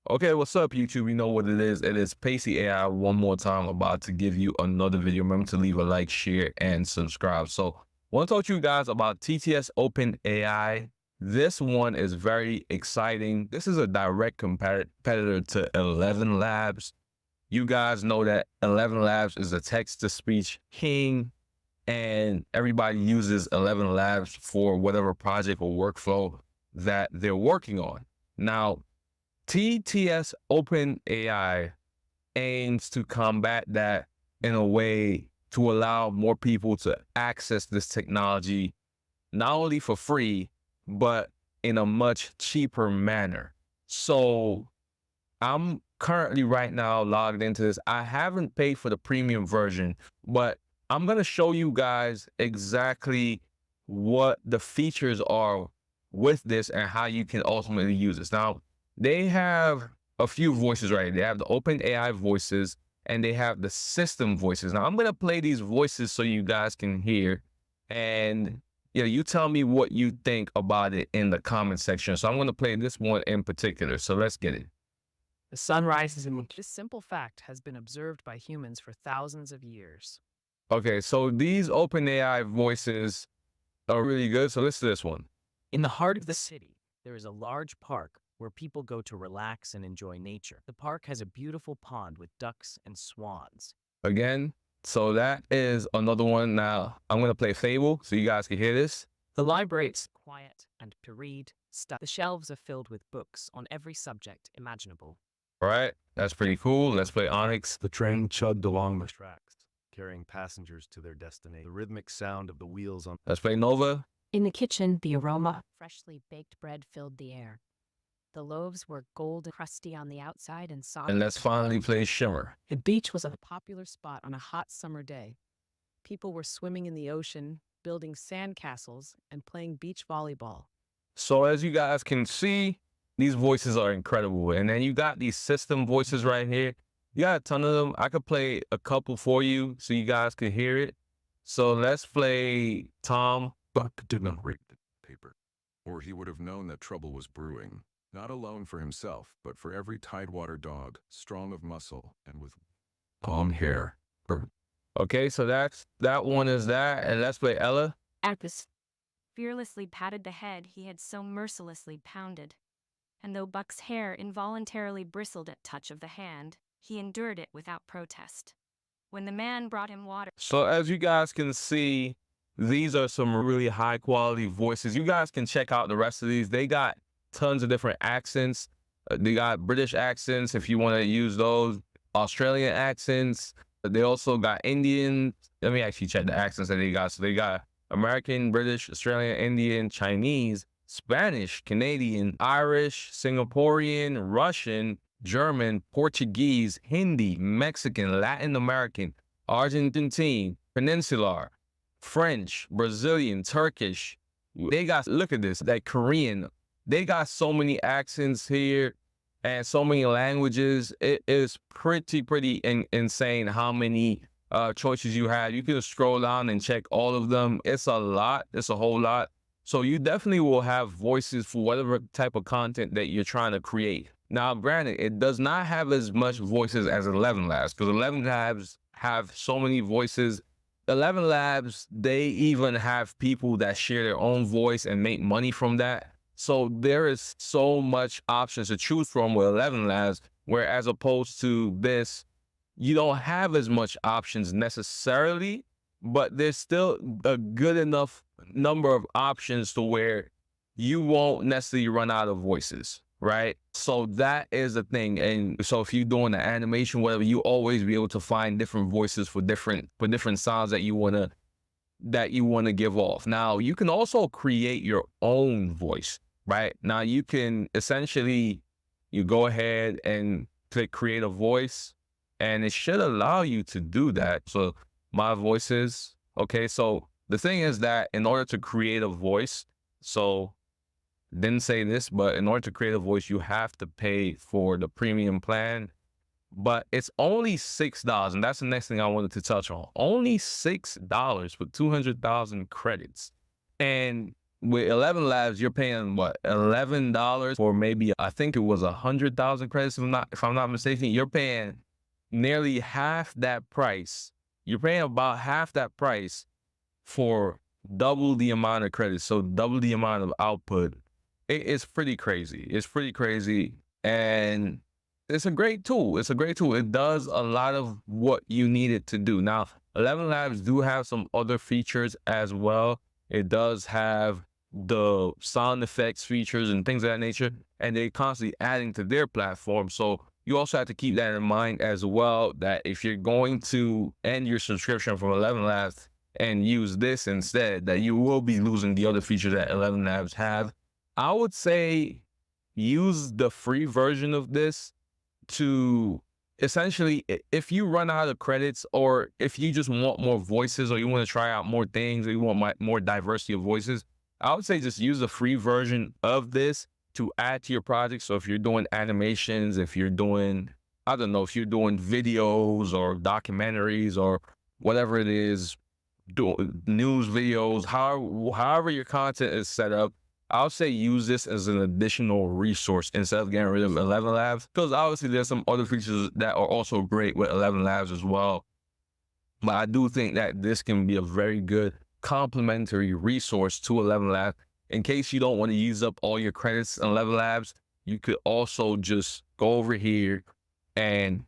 Okay, what's up, YouTube? You know what it is. It is Pacey AI one more time, about to give you another video. Remember to leave a like, share, and subscribe. So, I want to talk to you guys about TTS OpenAI. This one is very exciting. This is a direct competitor to 11 Labs. You guys know that 11 Labs is a text-to-speech king, and everybody uses 11 Labs for whatever project or workflow that they're working on. Now, TTS OpenAI aims to combat that in a way to allow more people to access this technology, not only for free, but in a much cheaper manner. So I'm currently right now logged into this. I haven't paid for the premium version, but I'm going to show you guys exactly what the features are with this and how you can ultimately use this. Now, they have a few voices right here. They have the OpenAI voices and they have the system voices. Now, I'm going to play these voices so you guys can hear, and you tell me what you think about it in the comment section. So I'm going to play this one in particular. So let's get it. The sun rises in. This simple fact has been observed by humans for thousands of years. Okay, so these OpenAI voices are really good. So listen to this one. In the heart of the city, there is a large park where people go to relax and enjoy nature. The park has a beautiful pond with ducks and swans. Again, so that is another one. Now, I'm going to play Fable so you guys can hear this. The library is quiet and to read stuff. The shelves are filled with books on every subject imaginable. All right, that's pretty cool. Let's play Onyx. The train chugged along the tracks, carrying passengers to their destination. The rhythmic sound of the wheels on. Let's play Nova. In the kitchen, the aroma of freshly baked bread filled the air. The loaves were gold and crusty on the outside and soft. And let's finally play Shimmer. The beach was a popular spot on a hot summer day. People were swimming in the ocean, building sandcastles, and playing beach volleyball. So as you guys can see, these voices are incredible. And then you got these system voices right here. You got a ton of them. I could play a couple for you so you guys can hear it. So let's play Tom. Buck did not read the paper, or he would have known that trouble was brewing, not alone for himself, but for every tidewater dog, strong of muscle and with palm hair. Okay, so that one is that. And let's play Ella. Arcus fearlessly patted the head he had so mercilessly pounded. And though Buck's hair involuntarily bristled at touch of the hand, he endured it without protest. When the man brought him water. So as you guys can see, these are some really high quality voices. You guys can check out the rest of these. They got tons of different accents. They got British accents if you want to use those, Australian accents. They also got Indian. Let me actually check the accents that they got. So they got American, British, Australian, Indian, Chinese, Spanish, Canadian, Irish, Singaporean, Russian, German, Portuguese, Hindi, Mexican, Latin American, Argentine, Peninsular, French, Brazilian, Turkish. They got, look at this, that Korean. They got so many accents here and so many languages. It is pretty insane how many choices you have. You can scroll down and check all of them. It's a lot. It's a whole lot. So you definitely will have voices for whatever type of content that you're trying to create. Now, granted, it does not have as much voices as 11 Labs, because 11 Labs have so many voices. 11 Labs, they even have people that share their own voice and make money from that. So there is so much options to choose from with 11 Labs, where as opposed to this, you don't have as much options necessarily, but there's still a good enough number of options to where you won't necessarily run out of voices, right? So that is the thing. And so if you're doing the animation, whatever, you always be able to find different voices for different sounds that you want to give off. Now, you can also create your own voice, right? Now, you can essentially, you go ahead and click create a voice, and it should allow you to do that. So my voices, okay, so the thing is that in order to create a voice, so didn't say this, but in order to create a voice, you have to pay for the premium plan, but it's only $6. And that's the next thing I wanted to touch on. Only $6 for 200,000 credits. And with 11 Labs, you're paying what, $11 for maybe, I think it was 100,000 credits, if I'm not mistaken. You're paying nearly half that price. You're paying about half that price for double the amount of credits, so double the amount of output. It's pretty crazy. It's pretty crazy, and it's a great tool. It's a great tool. It does a lot of what you need it to do. Now, 11 Labs do have some other features as well. It does have the sound effects features and things of that nature, and they're constantly adding to their platform. So you also have to keep that in mind as well, that if you're going to end your subscription from 11 Labs and use this instead, that you will be losing the other features that 11 Labs have. I would say use the free version of this to essentially, if you run out of credits, or if you just want more voices, or you want to try out more things, or you want more diversity of voices, I would say just use the free version of this to add to your project. So if you're doing animations, if you're doing, I don't know, if you're doing videos or documentaries or whatever it is, news videos, however your content is set up, I'll say use this as an additional resource instead of getting rid of 11 Labs, because obviously there's some other features that are also great with 11 Labs as well. But I do think that this can be a very good complementary resource to 11 Labs. In case you don't want to use up all your credits in 11 Labs, you could also just go over here and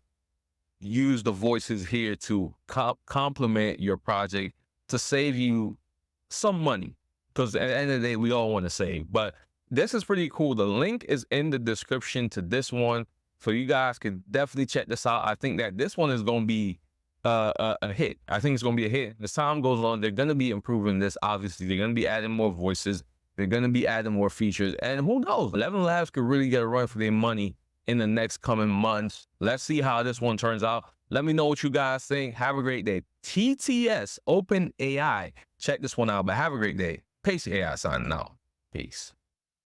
use the voices here to complement your project to save you some money. Because at the end of the day, we all want to save. But this is pretty cool. The link is in the description to this one, so you guys can definitely check this out. I think that this one is going to be a hit. I think it's going to be a hit. As time goes on, they're going to be improving this. Obviously, they're going to be adding more voices. They're going to be adding more features. And who knows? 11 Labs could really get a run for their money in the next coming months. Let's see how this one turns out. Let me know what you guys think. Have a great day. TTS OpenAI. Check this one out, but have a great day. Pace AI signing out. Peace.